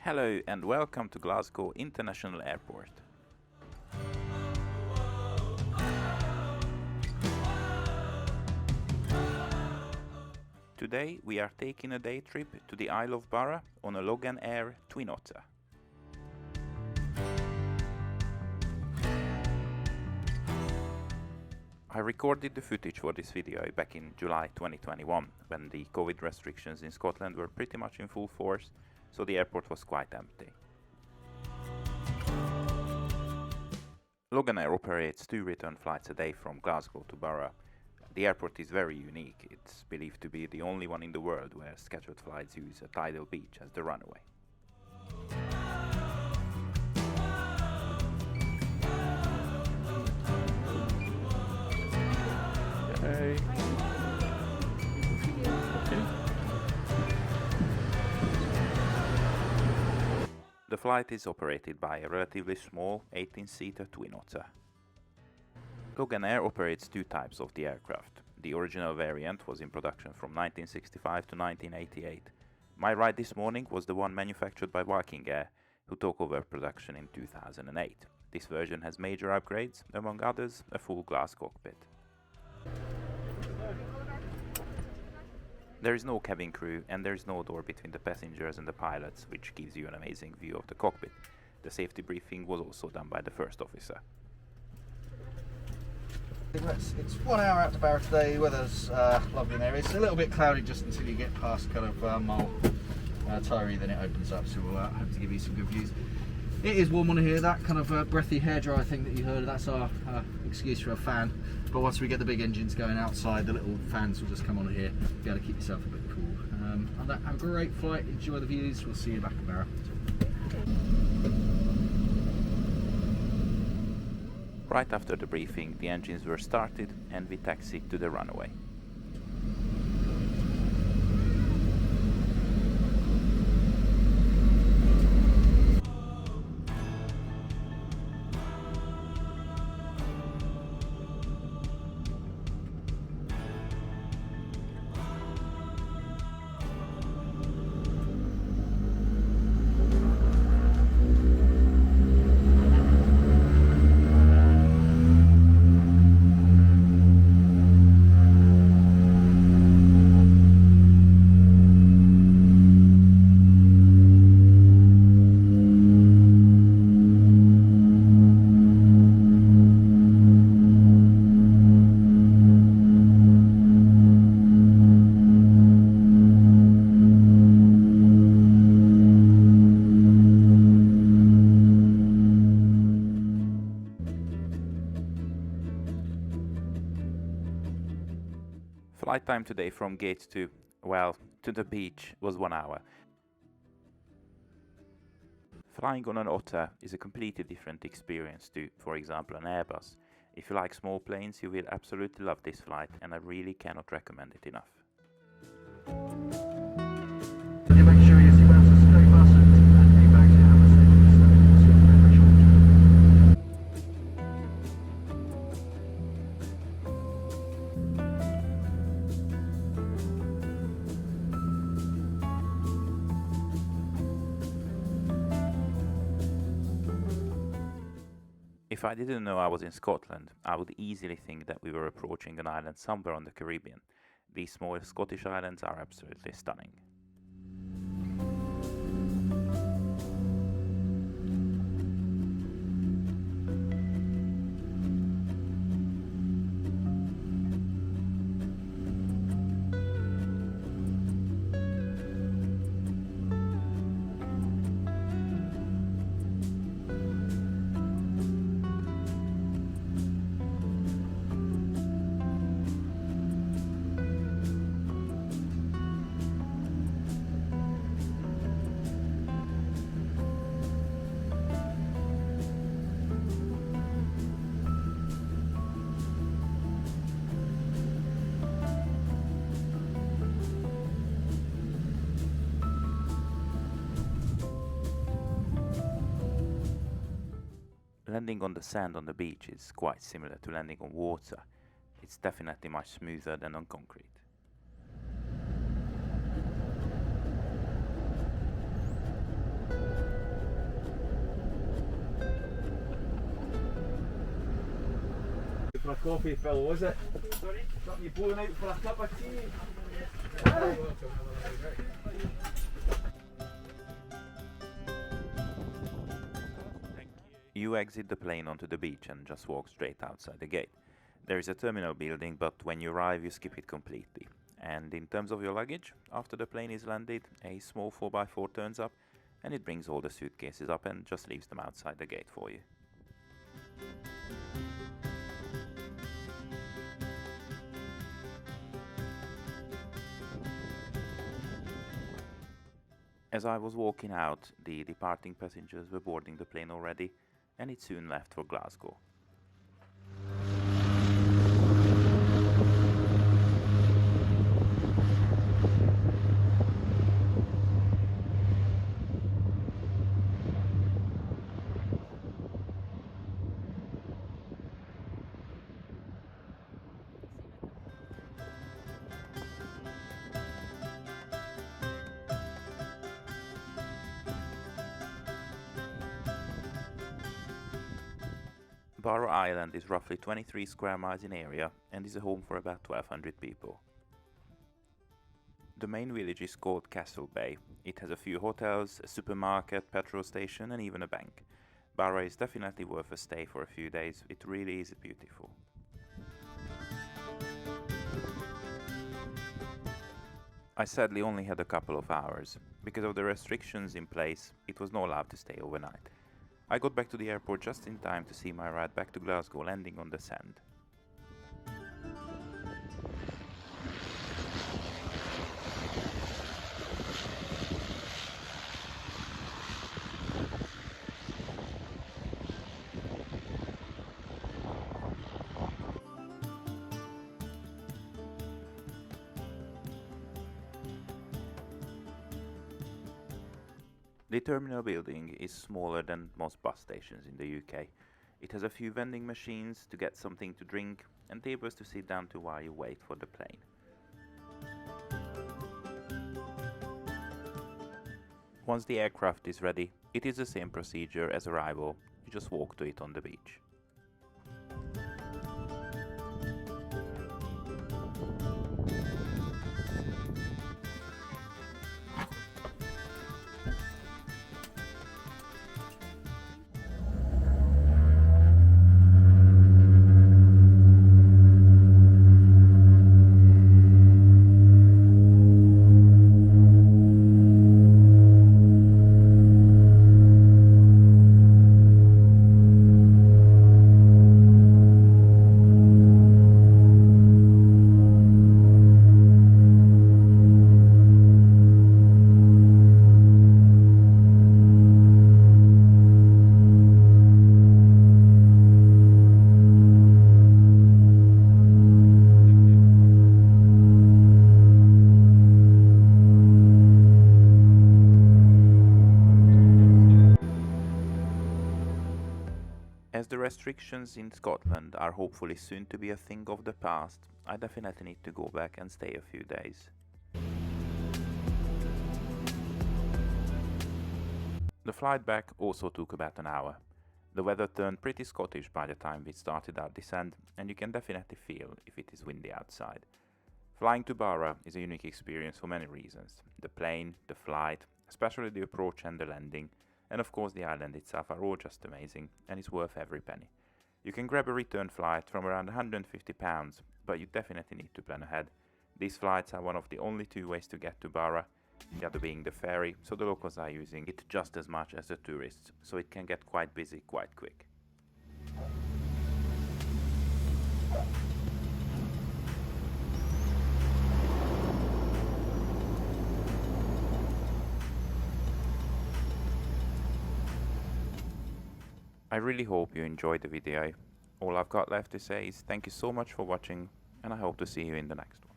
Hello and welcome to Glasgow International Airport. Today we are taking a day trip to the Isle of Barra on a Logan Air Twin Otter. I recorded the footage for this video back in July 2021 when the COVID restrictions in Scotland were pretty much in full force, so the airport was quite empty. Logan Air operates 2 return flights a day from Glasgow to Barra. The airport is very unique. It's believed to be the only one in the world where scheduled flights use a tidal beach as the runway. Hey. The flight is operated by a relatively small 18-seater Twin Otter. Logan Air operates 2 types of the aircraft. The original variant was in production from 1965 to 1988. My ride this morning was the one manufactured by Viking Air, who took over production in 2008. This version has major upgrades, among others a full glass cockpit. There is no cabin crew and there is no door between the passengers and the pilots, which gives you an amazing view of the cockpit. The safety briefing was also done by the first officer. It's 1 hour out to Barra today. Weather's lovely in there. It's a little bit cloudy just until you get past kind of Mole Tyree, then it opens up, so we'll hope to give you some good views. It is warm on here. That kind of breathy hairdryer thing that you heard, that's our excuse for a fan. But once we get the big engines going outside, the little fans will just come on here. Be able to keep yourself a bit cool. And have a great flight. Enjoy the views. We'll see you back at Barra. Right after the briefing, the engines were started and we taxied to the runway. Flight time today from gate to the beach was 1 hour. Flying on an Otter is a completely different experience to, for example, an Airbus. If you like small planes, you will absolutely love this flight, and I really cannot recommend it enough. Make sure your seatbelts are straight fastened and your bags you have a safety If I didn't know I was in Scotland, I would easily think that we were approaching an island somewhere on the Caribbean. These small Scottish islands are absolutely stunning. Landing on the sand on the beach is quite similar to landing on water. It's definitely much smoother than on concrete. for a coffee, Phil, was it? Sorry? Something you blowing out for a cup of tea? You exit the plane onto the beach and just walk straight outside the gate. There is a terminal building, but when you arrive you skip it completely. And in terms of your luggage, after the plane is landed, a small 4x4 turns up and it brings all the suitcases up and just leaves them outside the gate for you. As I was walking out, the departing passengers were boarding the plane already, and it soon left for Glasgow. Barra Island is roughly 23 square miles in area and is a home for about 1200 people. The main village is called Castle Bay. It has a few hotels, a supermarket, petrol station and even a bank. Barra is definitely worth a stay for a few days, it really is beautiful. I sadly only had a couple of hours. Because of the restrictions in place, it was not allowed to stay overnight. I got back to the airport just in time to see my ride back to Glasgow landing on the sand. The terminal building is smaller than most bus stations in the UK. It has a few vending machines to get something to drink and tables to sit down to while you wait for the plane. Once the aircraft is ready, it is the same procedure as arrival, you just walk to it on the beach. As the restrictions in Scotland are hopefully soon to be a thing of the past, I definitely need to go back and stay a few days. The flight back also took about an hour. The weather turned pretty Scottish by the time we started our descent, and you can definitely feel if it is windy outside. Flying to Barra is a unique experience for many reasons. The plane, the flight, especially the approach and the landing, and of course the island itself are all just amazing and it's worth every penny. You can grab a return flight from around £150, but you definitely need to plan ahead. These flights are one of the only two ways to get to Barra, the other being the ferry, so the locals are using it just as much as the tourists, so it can get quite busy quite quick. I really hope you enjoyed the video. All I've got left to say is thank you so much for watching, and I hope to see you in the next one.